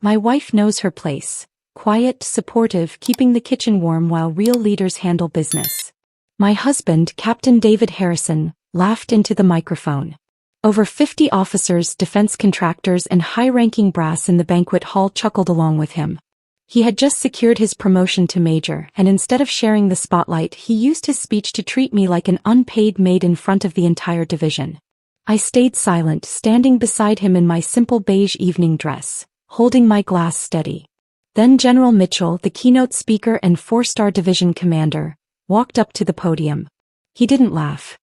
My wife knows her place. Quiet, supportive, keeping the kitchen warm while real leaders handle business. My husband, Captain David Harrison, laughed into the microphone. Over 50 officers, defense contractors, and high-ranking brass in the banquet hall chuckled along with him. He had just secured his promotion to major, and instead of sharing the spotlight, he used his speech to treat me like an unpaid maid in front of the entire division. I stayed silent, standing beside him in my simple beige evening dress, holding my glass steady. Then General Mitchell, the keynote speaker and 4-star division commander, walked up to the podium. He didn't laugh.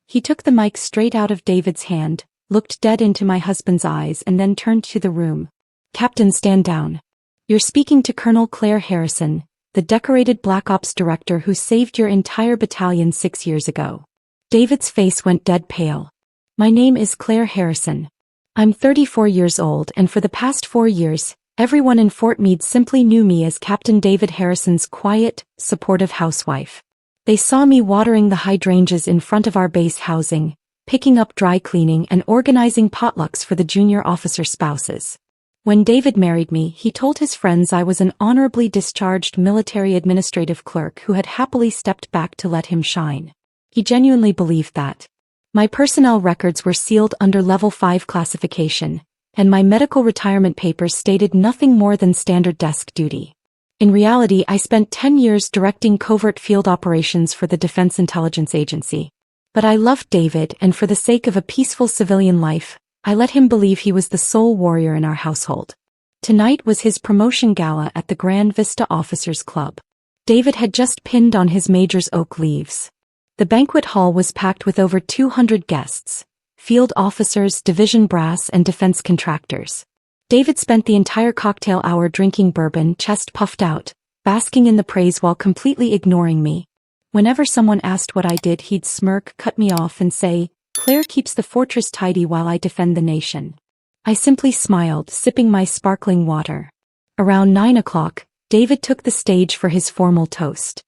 He took the mic straight out of David's hand, looked dead into my husband's eyes, and then turned to the room. "Captain, stand down. You're speaking to Colonel Claire Harrison, the decorated Black Ops director who saved your entire battalion 6 years ago." David's face went dead pale. "My name is Claire Harrison. I'm 34 years old, and for the past 4 years, everyone in Fort Meade simply knew me as Captain David Harrison's quiet, supportive housewife. They saw me watering the hydrangeas in front of our base housing, picking up dry cleaning, and organizing potlucks for the junior officer spouses. When David married me, he told his friends I was an honorably discharged military administrative clerk who had happily stepped back to let him shine. He genuinely believed that. My personnel records were sealed under Level 5 classification, and my medical retirement papers stated nothing more than standard desk duty. In reality, I spent 10 years directing covert field operations for the Defense Intelligence Agency. But I loved David, and for the sake of a peaceful civilian life, I let him believe he was the sole warrior in our household. Tonight was his promotion gala at the Grand Vista Officers Club. David had just pinned on his major's oak leaves. The banquet hall was packed with over 200 guests, field officers, division brass, and defense contractors. David spent the entire cocktail hour drinking bourbon, chest puffed out, basking in the praise while completely ignoring me. Whenever someone asked what I did, he'd smirk, cut me off, and say, "Claire keeps the fortress tidy while I defend the nation." I simply smiled, sipping my sparkling water. Around 9 o'clock, David took the stage for his formal toast.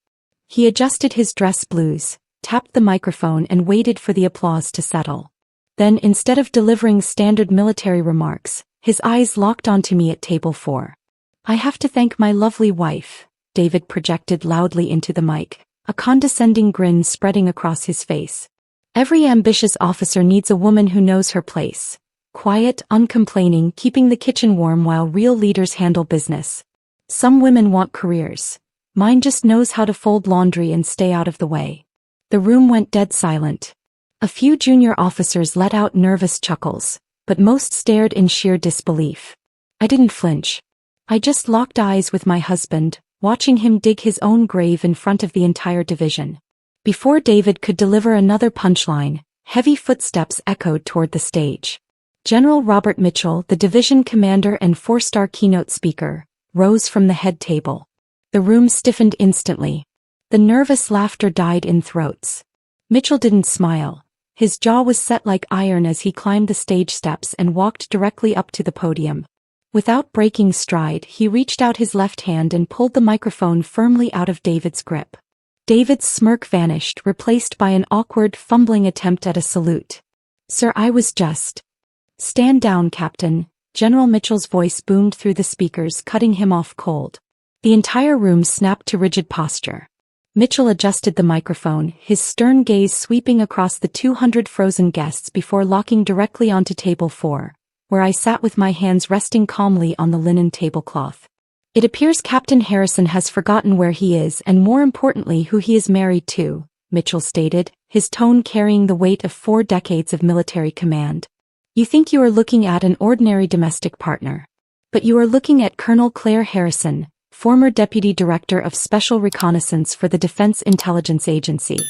He adjusted his dress blues, tapped the microphone, and waited for the applause to settle. Then, instead of delivering standard military remarks, his eyes locked onto me at table 4. "I have to thank my lovely wife," David projected loudly into the mic, a condescending grin spreading across his face. "Every ambitious officer needs a woman who knows her place. Quiet, uncomplaining, keeping the kitchen warm while real leaders handle business. Some women want careers. Mine just knows how to fold laundry and stay out of the way." The room went dead silent. A few junior officers let out nervous chuckles, but most stared in sheer disbelief. I didn't flinch. I just locked eyes with my husband, watching him dig his own grave in front of the entire division. Before David could deliver another punchline, heavy footsteps echoed toward the stage. General Robert Mitchell, the division commander and 4-star keynote speaker, rose from the head table. The room stiffened instantly. The nervous laughter died in throats. Mitchell didn't smile. His jaw was set like iron as he climbed the stage steps and walked directly up to the podium. Without breaking stride, he reached out his left hand and pulled the microphone firmly out of David's grip. David's smirk vanished, replaced by an awkward, fumbling attempt at a salute. "Sir, I was just..." "Stand down, Captain," General Mitchell's voice boomed through the speakers, cutting him off cold. The entire room snapped to rigid posture. Mitchell adjusted the microphone, his stern gaze sweeping across the 200 frozen guests before locking directly onto table 4, where I sat with my hands resting calmly on the linen tablecloth. "It appears Captain Harrison has forgotten where he is and, more importantly, who he is married to," Mitchell stated, his tone carrying the weight of 4 decades of military command. "You think you are looking at an ordinary domestic partner. But you are looking at Colonel Claire Harrison, former Deputy Director of Special Reconnaissance for the Defense Intelligence Agency."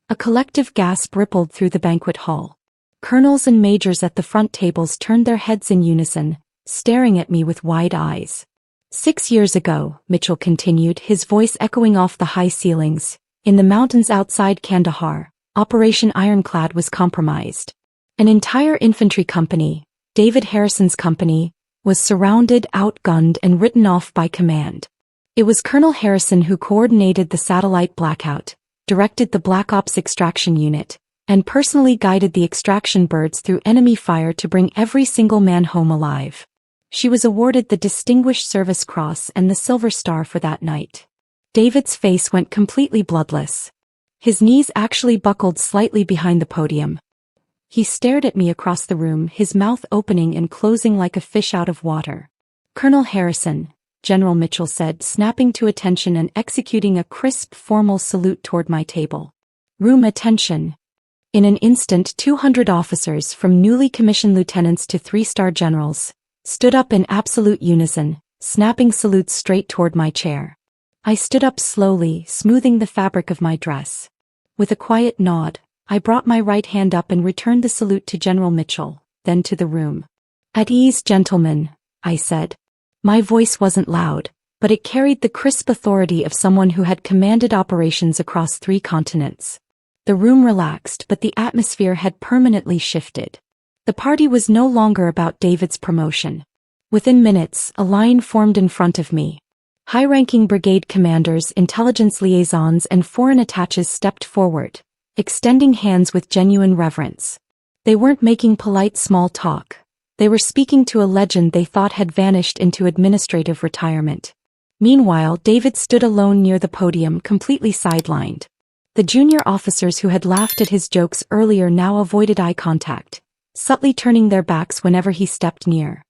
A collective gasp rippled through the banquet hall. Colonels and majors at the front tables turned their heads in unison, staring at me with wide eyes. "6 years ago," Mitchell continued, his voice echoing off the high ceilings, "in the mountains outside Kandahar, Operation Ironclad was compromised. An entire infantry company, David Harrison's company, was surrounded, outgunned, and written off by command. It was Colonel Harrison who coordinated the satellite blackout, directed the Black Ops extraction unit, and personally guided the extraction birds through enemy fire to bring every single man home alive. She was awarded the Distinguished Service Cross and the Silver Star for that night. David's face went completely bloodless. His knees actually buckled slightly behind the podium. He stared at me across the room, his mouth opening and closing like a fish out of water. "Colonel Harrison," General Mitchell said, snapping to attention and executing a crisp, formal salute toward my table. "Room attention." In an instant, 200 officers, from newly commissioned lieutenants to 3-star generals, stood up in absolute unison, snapping salutes straight toward my chair. I stood up slowly, smoothing the fabric of my dress. With a quiet nod, I brought my right hand up and returned the salute to General Mitchell, then to the room. "At ease, gentlemen," I said. My voice wasn't loud, but it carried the crisp authority of someone who had commanded operations across 3 continents. The room relaxed, but the atmosphere had permanently shifted. The party was no longer about David's promotion. Within minutes, a line formed in front of me. High-ranking brigade commanders, intelligence liaisons, and foreign attaches stepped forward, extending hands with genuine reverence. They weren't making polite small talk. They were speaking to a legend they thought had vanished into administrative retirement. Meanwhile, David stood alone near the podium, completely sidelined. The junior officers who had laughed at his jokes earlier now avoided eye contact, subtly turning their backs whenever he stepped near.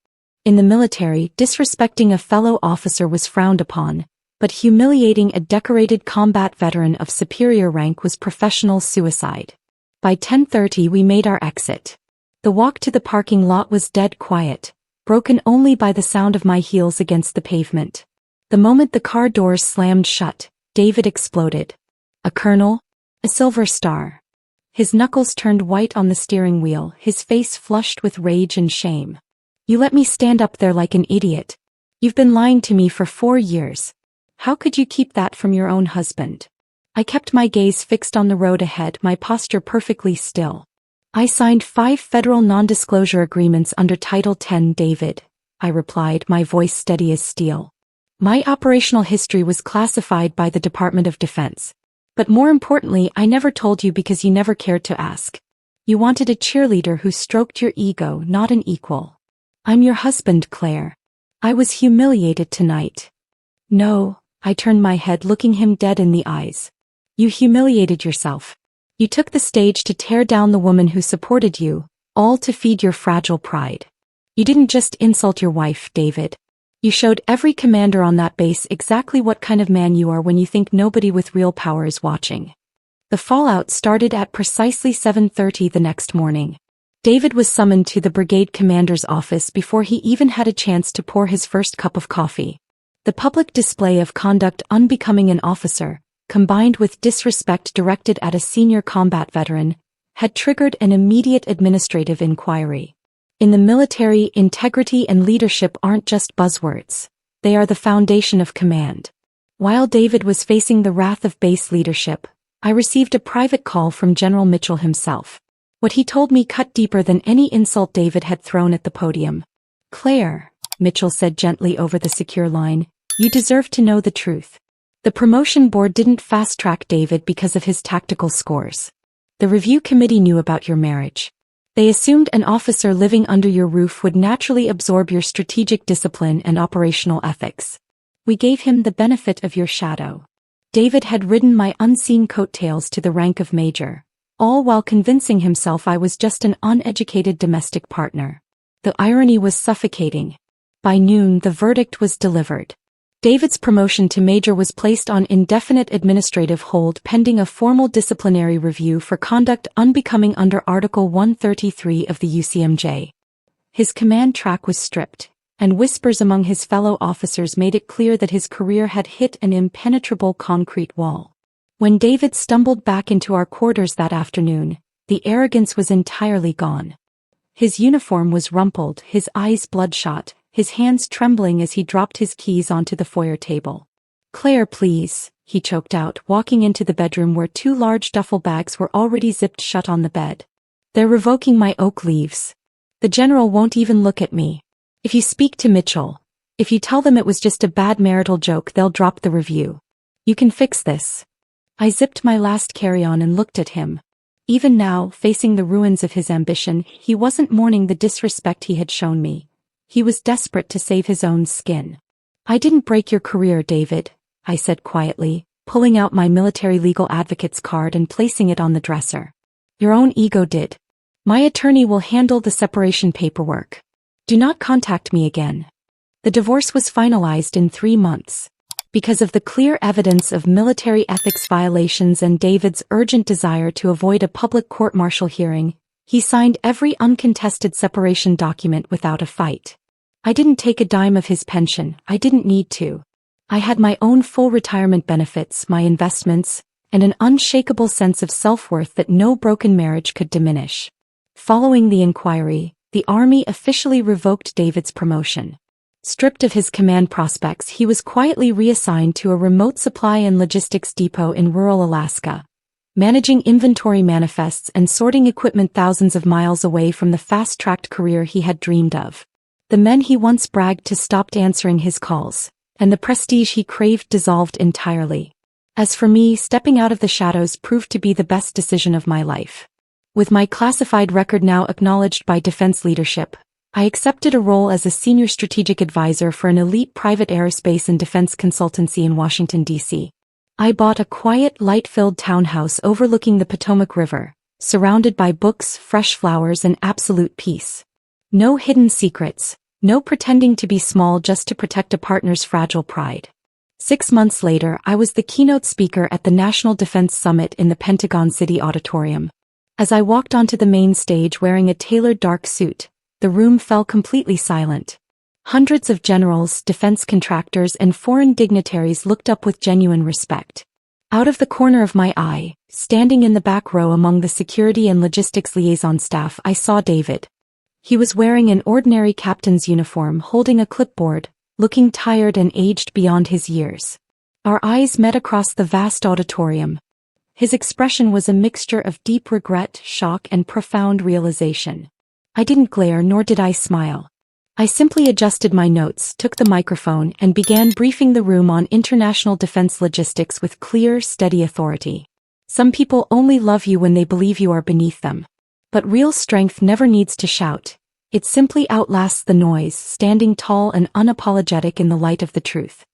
In the military, disrespecting a fellow officer was frowned upon, but humiliating a decorated combat veteran of superior rank was professional suicide. By 10:30 we made our exit. The walk to the parking lot was dead quiet, broken only by the sound of my heels against the pavement. The moment the car doors slammed shut, David exploded. "A colonel? A silver star." His knuckles turned white on the steering wheel, his face flushed with rage and shame. "You let me stand up there like an idiot. You've been lying to me for 4 years. How could you keep that from your own husband?" I kept my gaze fixed on the road ahead, my posture perfectly still. "I signed 5 federal non-disclosure agreements under Title 10, David," I replied, my voice steady as steel. "My operational history was classified by the Department of Defense. But more importantly, I never told you because you never cared to ask. You wanted a cheerleader who stroked your ego, not an equal. I'm your husband, Claire. I was humiliated tonight." "No," I turned my head, looking him dead in the eyes. "You humiliated yourself. You took the stage to tear down the woman who supported you, all to feed your fragile pride. You didn't just insult your wife, David. You showed every commander on that base exactly what kind of man you are when you think nobody with real power is watching." The fallout started at precisely 7:30 the next morning. David was summoned to the brigade commander's office before he even had a chance to pour his first cup of coffee. The public display of conduct unbecoming an officer, combined with disrespect directed at a senior combat veteran, had triggered an immediate administrative inquiry. In the military, integrity and leadership aren't just buzzwords. They are the foundation of command. While David was facing the wrath of base leadership, I received a private call from General Mitchell himself. What he told me cut deeper than any insult David had thrown at the podium. "Claire," Mitchell said gently over the secure line, "you deserve to know the truth. The promotion board didn't fast-track David because of his tactical scores. The review committee knew about your marriage. They assumed an officer living under your roof would naturally absorb your strategic discipline and operational ethics. We gave him the benefit of your shadow. David had ridden my unseen coattails to the rank of major, all while convincing himself I was just an uneducated domestic partner. The irony was suffocating. By noon, the verdict was delivered. David's promotion to major was placed on indefinite administrative hold pending a formal disciplinary review for conduct unbecoming under Article 133 of the UCMJ. His command track was stripped, and whispers among his fellow officers made it clear that his career had hit an impenetrable concrete wall. When David stumbled back into our quarters that afternoon, the arrogance was entirely gone. His uniform was rumpled, his eyes bloodshot, his hands trembling as he dropped his keys onto the foyer table. "Claire, please," he choked out, walking into the bedroom where 2 large duffel bags were already zipped shut on the bed. "They're revoking my oak leaves. The general won't even look at me. If you speak to Mitchell, if you tell them it was just a bad marital joke, they'll drop the review. You can fix this." I zipped my last carry-on and looked at him. Even now, facing the ruins of his ambition, he wasn't mourning the disrespect he had shown me. He was desperate to save his own skin. "I didn't break your career, David," I said quietly, pulling out my military legal advocate's card and placing it on the dresser. "Your own ego did. My attorney will handle the separation paperwork. Do not contact me again." The divorce was finalized in 3 months. Because of the clear evidence of military ethics violations and David's urgent desire to avoid a public court-martial hearing, he signed every uncontested separation document without a fight. I didn't take a dime of his pension. I didn't need to. I had my own full retirement benefits, my investments, and an unshakable sense of self-worth that no broken marriage could diminish. Following the inquiry, the Army officially revoked David's promotion. Stripped of his command prospects, he was quietly reassigned to a remote supply and logistics depot in rural Alaska, managing inventory manifests and sorting equipment thousands of miles away from the fast-tracked career he had dreamed of. The men he once bragged to stopped answering his calls, and the prestige he craved dissolved entirely. As for me, stepping out of the shadows proved to be the best decision of my life. With my classified record now acknowledged by defense leadership, I accepted a role as a senior strategic advisor for an elite private aerospace and defense consultancy in Washington, D.C. I bought a quiet, light-filled townhouse overlooking the Potomac River, surrounded by books, fresh flowers, and absolute peace. No hidden secrets, no pretending to be small just to protect a partner's fragile pride. 6 months later, I was the keynote speaker at the National Defense Summit in the Pentagon City Auditorium. As I walked onto the main stage wearing a tailored dark suit, the room fell completely silent. Hundreds of generals, defense contractors, and foreign dignitaries looked up with genuine respect. Out of the corner of my eye, standing in the back row among the security and logistics liaison staff, I saw David. He was wearing an ordinary captain's uniform, holding a clipboard, looking tired and aged beyond his years. Our eyes met across the vast auditorium. His expression was a mixture of deep regret, shock, and profound realization. I didn't glare, nor did I smile. I simply adjusted my notes, took the microphone, and began briefing the room on international defense logistics with clear, steady authority. Some people only love you when they believe you are beneath them. But real strength never needs to shout. It simply outlasts the noise, standing tall and unapologetic in the light of the truth.